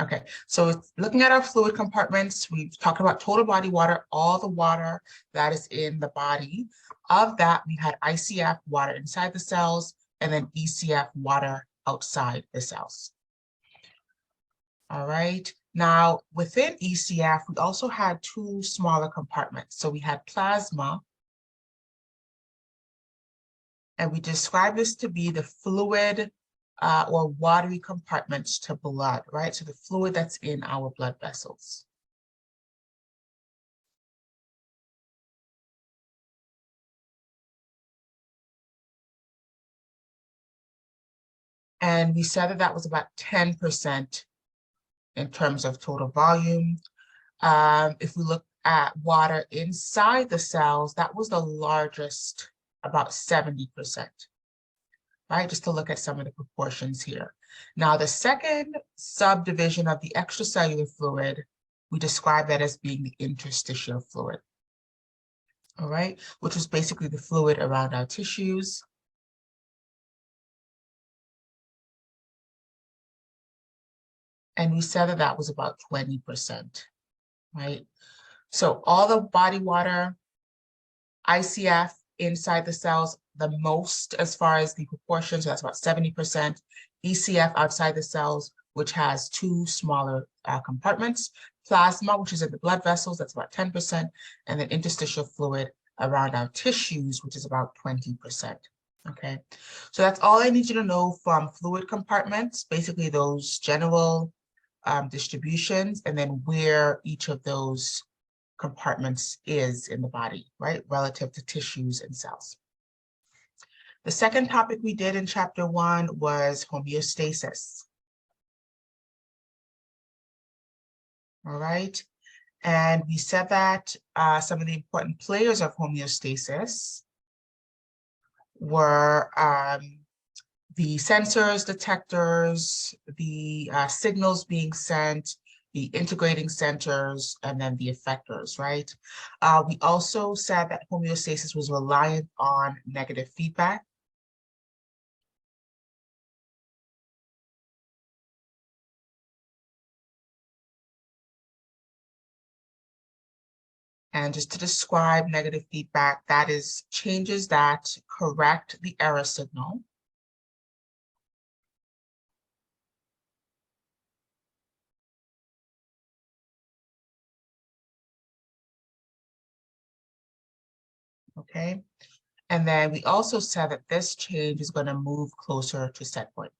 Okay, so looking at our fluid compartments, we've talked about total body water, all the water that is in the body. Of that, we had ICF, water inside the cells, and then ECF, water outside the cells. All right, now within ECF, we also had two smaller compartments. So we had plasma, and we describe this to be the fluid or watery compartments to blood, right? So the fluid that's in our blood vessels. And we said that that was about 10% in terms of total volume. If we look at water inside the cells, that was the largest, about 70%. Right, just to look at some of the proportions here. Now, the second subdivision of the extracellular fluid, we describe that as being the interstitial fluid. All right, which is basically the fluid around our tissues. And we said that that was about 20%, right? So all the body water, ICF inside the cells, the most as far as the proportions, so that's about 70%. ECF outside the cells, which has two smaller compartments. Plasma, which is in the blood vessels, that's about 10%. And then interstitial fluid around our tissues, which is about 20%. Okay, so that's all I need you to know from fluid compartments, basically those general distributions, and then where each of those compartments is in the body, right, relative to tissues and cells. The second topic we did in chapter 1 was homeostasis. All right, and we said that some of the important players of homeostasis were the sensors, detectors, the signals being sent, the integrating centers, and then the effectors, right? We also said that homeostasis was reliant on negative feedback. And just to describe negative feedback, that is changes that correct the error signal. Okay, and then we also said that this change is going to move closer to set point.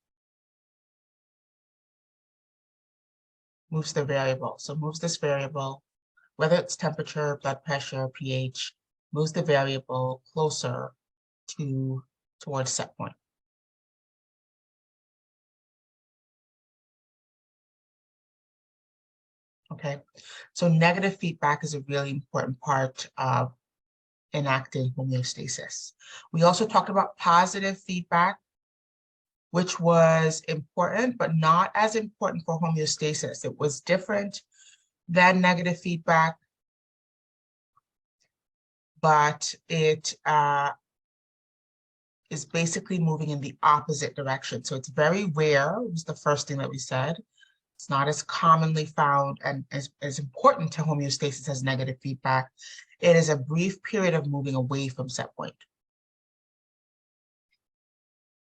Moves the variable, so moves this variable, whether it's temperature, blood pressure, pH, moves the variable closer towards set point. Okay, so negative feedback is a really important part of enacting homeostasis. We also talked about positive feedback, which was important, but not as important for homeostasis. It was different than negative feedback, but it is basically moving in the opposite direction. So it's very rare, was the first thing that we said. It's not as commonly found and as important to homeostasis as negative feedback. It is a brief period of moving away from set point.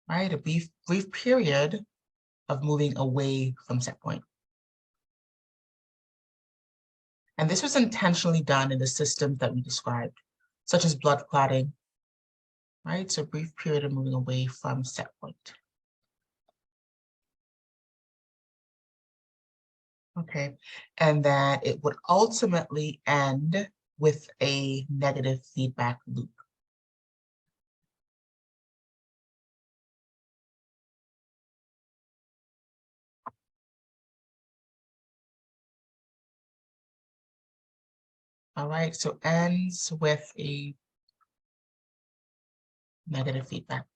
Right, a brief period of moving away from set point. And this was intentionally done in the systems that we described, such as blood clotting, right? So a brief period of moving away from set point. Okay, and that it would ultimately end with a negative feedback loop. All right, so ends with a negative feedback.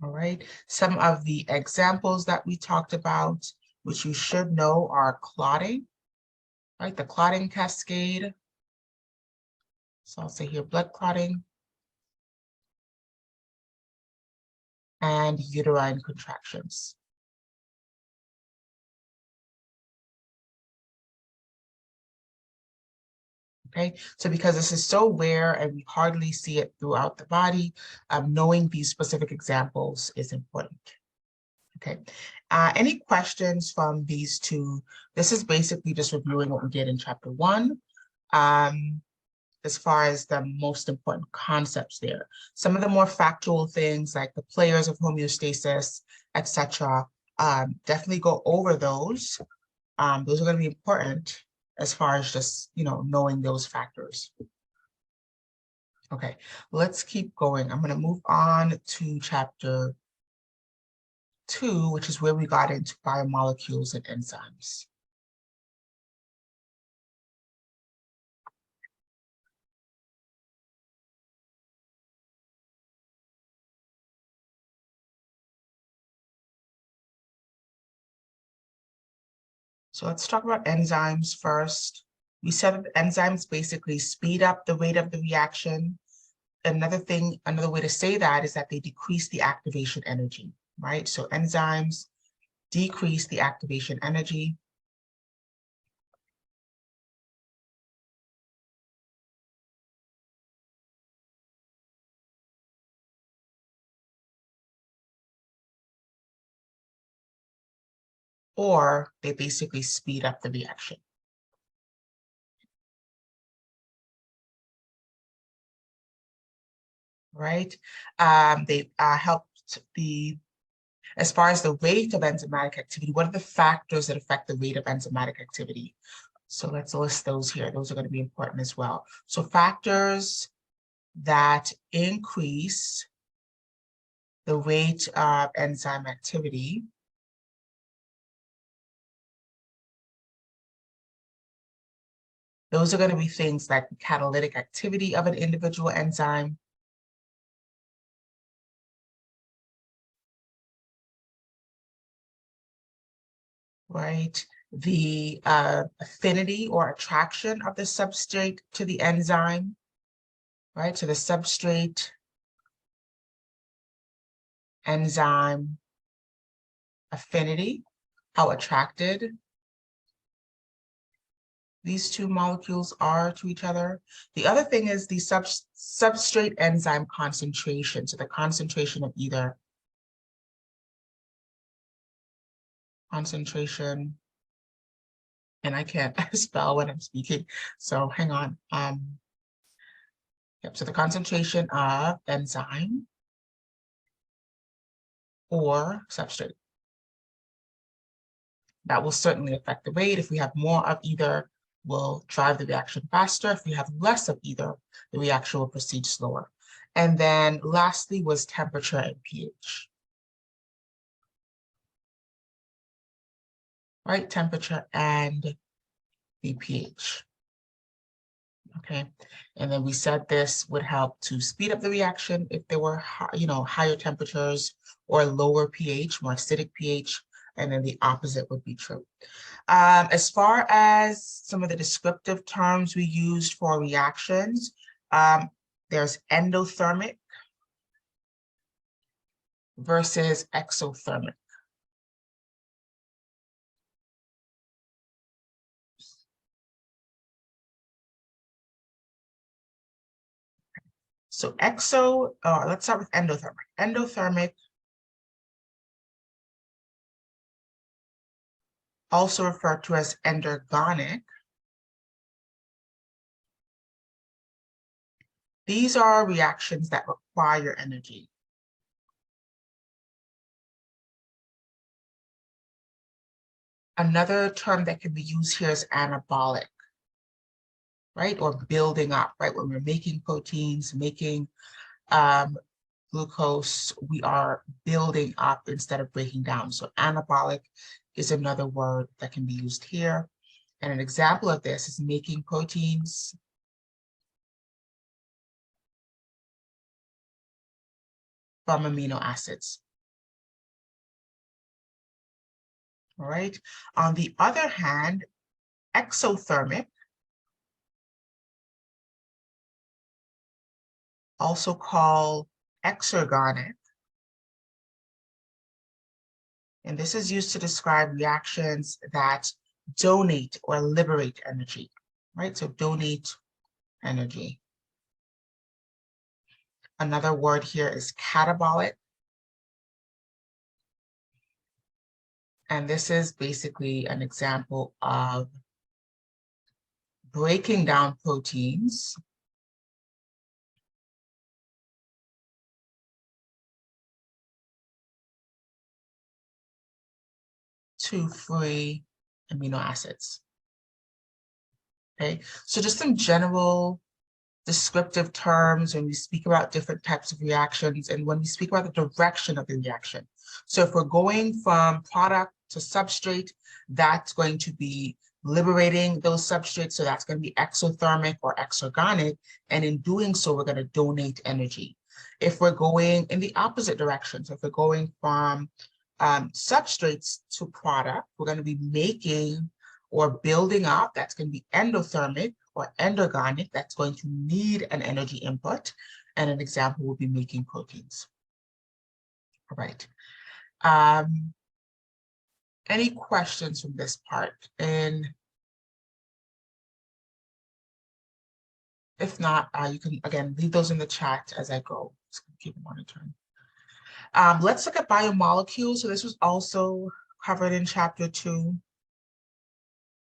All right, some of the examples that we talked about, which you should know, are clotting, right? The clotting cascade. So I'll say here blood clotting. and uterine contractions. Okay, so because this is so rare and we hardly see it throughout the body, knowing these specific examples is important. Okay, any questions from these two? This is basically just reviewing what we did in chapter 1, as far as the most important concepts there. Some of the more factual things like the players of homeostasis, etc. Definitely go over those. Those are going to be important as far as just, knowing those factors. Okay, let's keep going. I'm going to move on to chapter 2, which is where we got into biomolecules and enzymes. So let's talk about enzymes first. We said that enzymes basically speed up the rate of the reaction. Another way to say that is that they decrease the activation energy, right? So enzymes decrease the activation energy. Or they basically speed up the reaction. Right? They helped as far as the rate of enzymatic activity, what are the factors that affect the rate of enzymatic activity? So let's list those here. Those are going to be important as well. So factors that increase the rate of enzyme activity. Those are going to be things like the catalytic activity of an individual enzyme, right? The affinity or attraction of the substrate to the enzyme, right? So the substrate, enzyme, affinity, how attracted these two molecules are to each other. The other thing is the substrate enzyme concentration. So the concentration of either concentration, and I can't spell when I'm speaking, so hang on. Yep, so the concentration of enzyme or substrate. That will certainly affect the rate. If we have more of either, will drive the reaction faster. If we have less of either, the reaction will proceed slower. And then lastly was temperature and pH. Right, temperature and the pH. Okay, and then we said this would help to speed up the reaction if there were, higher temperatures or lower pH, more acidic pH, and then the opposite would be true. As far as some of the descriptive terms we used for reactions, there's endothermic versus exothermic. So let's start with endothermic. Endothermic, also referred to as endergonic. These are reactions that require energy. Another term that can be used here is anabolic, right? Or building up, right? When we're making proteins, making glucose, we are building up instead of breaking down. So anabolic is another word that can be used here. And an example of this is making proteins from amino acids. All right. On the other hand, exothermic, also called exergonic, And this is used to describe reactions that donate or liberate energy, right? So donate energy. Another word here is catabolic. And this is basically an example of breaking down proteins to free amino acids. Okay, so just some general descriptive terms when we speak about different types of reactions and when we speak about the direction of the reaction. So if we're going from product to substrate, that's going to be liberating those substrates. So that's going to be exothermic or exergonic. And in doing so, we're going to donate energy. If we're going in the opposite direction, so if we're going from substrates to product, we're going to be making or building up, that's going to be endothermic or endergonic, that's going to need an energy input. And an example would be making proteins. All right. Any questions from this part? And if not, you can, again, leave those in the chat as I go. Just keep monitoring. Let's look at biomolecules. So this was also covered in chapter 2.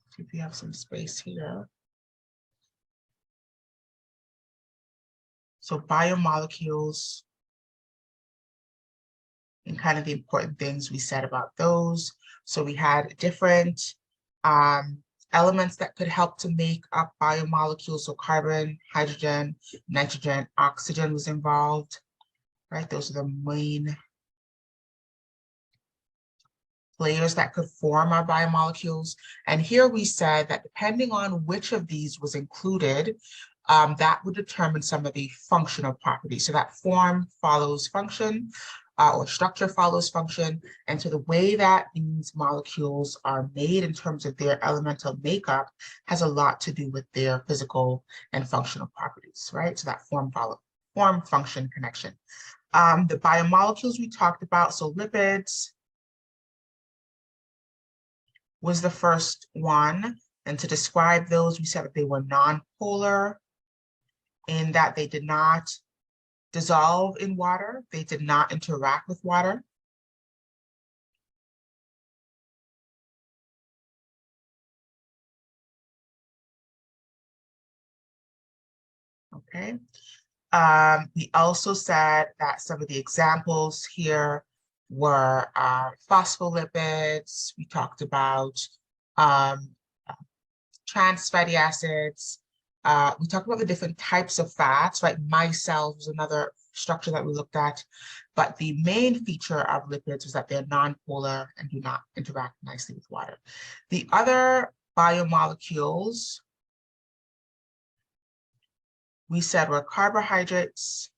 See if we have some space here. So biomolecules and kind of the important things we said about those. So we had different elements that could help to make up biomolecules. So carbon, hydrogen, nitrogen, oxygen was involved, right? Those are the main players that could form our biomolecules. And here we said that depending on which of these was included, that would determine some of the functional properties. So that form follows function, or structure follows function. And so the way that these molecules are made in terms of their elemental makeup has a lot to do with their physical and functional properties, right? So that form function connection. The biomolecules we talked about, so lipids was the first one. And to describe those, we said that they were nonpolar in that they did not dissolve in water. They did not interact with water. Okay. We also said that some of the examples here were phospholipids. We talked about trans fatty acids. We talked about the different types of fats, right? Micelles was another structure that we looked at. But the main feature of lipids is that they're nonpolar and do not interact nicely with water. The other biomolecules we said were carbohydrates,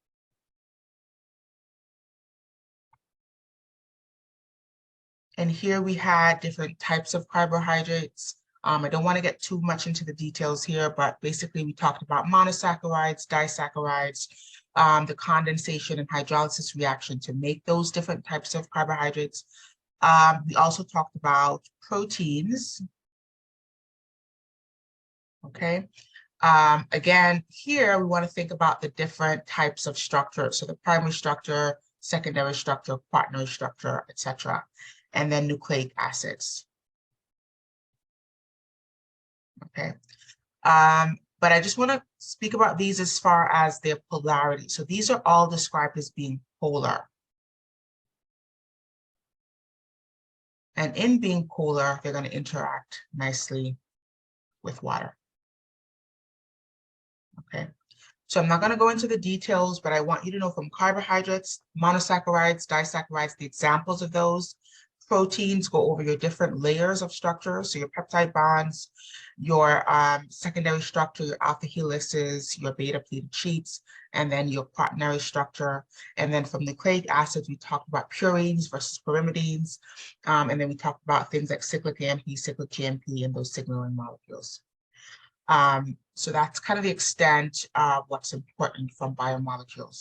and here we had different types of carbohydrates. I don't want to get too much into the details here, but basically we talked about monosaccharides, disaccharides, the condensation and hydrolysis reaction to make those different types of carbohydrates. We also talked about proteins. Okay. Again, here we want to think about the different types of structure. So the primary structure, secondary structure, quaternary structure, etc. And then nucleic acids. Okay. But I just want to speak about these as far as their polarity. So these are all described as being polar. And in being polar, they're going to interact nicely with water. Okay. So I'm not going to go into the details, but I want you to know from carbohydrates, monosaccharides, disaccharides, the examples of those. Proteins, go over your different layers of structure. So your peptide bonds, your secondary structure, your alpha helices, your beta pleated sheets, and then your quaternary structure. And then from nucleic acids, we talked about purines versus pyrimidines. And then we talked about things like cyclic AMP, cyclic GMP, and those signaling molecules. So that's kind of the extent of what's important from biomolecules.